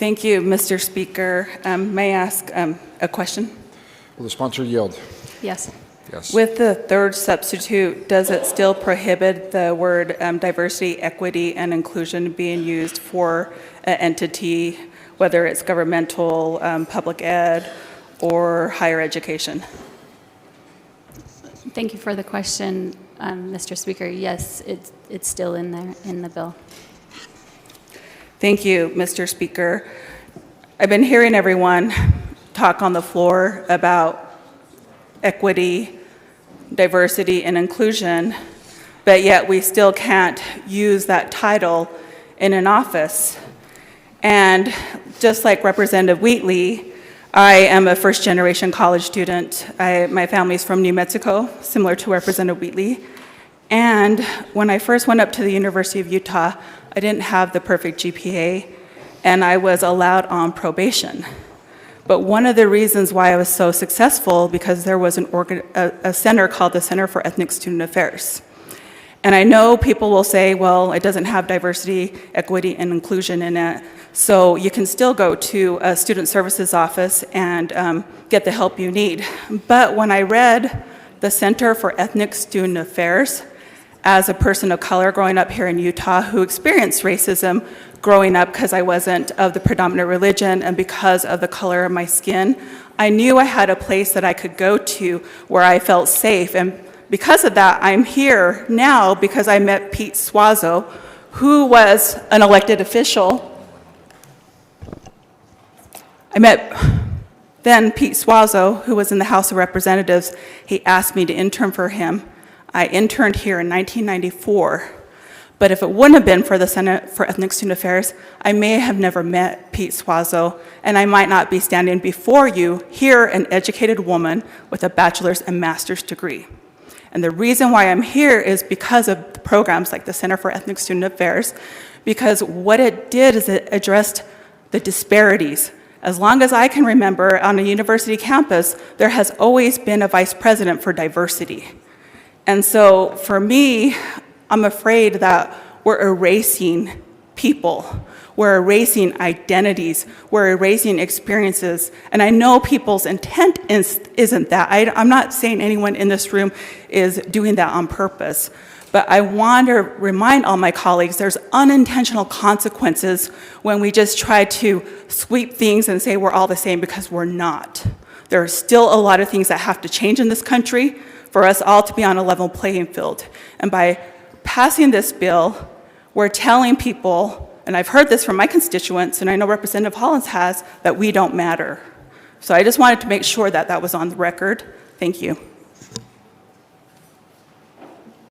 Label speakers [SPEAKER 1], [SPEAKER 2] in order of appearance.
[SPEAKER 1] Thank you, Mr. Speaker. May I ask a question?
[SPEAKER 2] Will the sponsor yield?
[SPEAKER 3] Yes.
[SPEAKER 2] Yes.
[SPEAKER 1] With the third substitute, does it still prohibit the word diversity, equity, and inclusion being used for an entity, whether it's governmental, public ed, or higher education?
[SPEAKER 3] Thank you for the question, Mr. Speaker. Yes, it's still in there in the bill.
[SPEAKER 1] Thank you, Mr. Speaker. I've been hearing everyone talk on the floor about equity, diversity, and inclusion, but yet we still can't use that title in an office. And just like Representative Wheatley, I am a first-generation college student. My family's from New Mexico, similar to Representative Wheatley. And when I first went up to the University of Utah, I didn't have the perfect GPA, and I was allowed on probation. But one of the reasons why I was so successful, because there was a center called the Center for Ethnic Student Affairs. And I know people will say, well, it doesn't have diversity, equity, and inclusion in it, so you can still go to a student services office and get the help you need. But when I read the Center for Ethnic Student Affairs, as a person of color growing up here in Utah who experienced racism growing up because I wasn't of the predominant religion and because of the color of my skin, I knew I had a place that I could go to where I felt safe. And because of that, I'm here now because I met Pete Suazo, who was an elected official. I met then Pete Suazo, who was in the House of Representatives. He asked me to intern for him. I interned here in 1994, but if it wouldn't have been for the Center for Ethnic Student Affairs, I may have never met Pete Suazo, and I might not be standing before you here, an educated woman with a bachelor's and master's degree. And the reason why I'm here is because of programs like the Center for Ethnic Student Affairs, because what it did is it addressed the disparities. As long as I can remember, on a university campus, there has always been a vice president for diversity. And so for me, I'm afraid that we're erasing people. We're erasing identities. We're erasing experiences. And I know people's intent isn't that. I'm not saying anyone in this room is doing that on purpose. But I want to remind all my colleagues there's unintentional consequences when we just try to sweep things and say we're all the same, because we're not. There are still a lot of things that have to change in this country for us all to be on a level playing field. And by passing this bill, we're telling people, and I've heard this from my constituents, and I know Representative Hollins has, that we don't matter. So I just wanted to make sure that that was on the record. Thank you.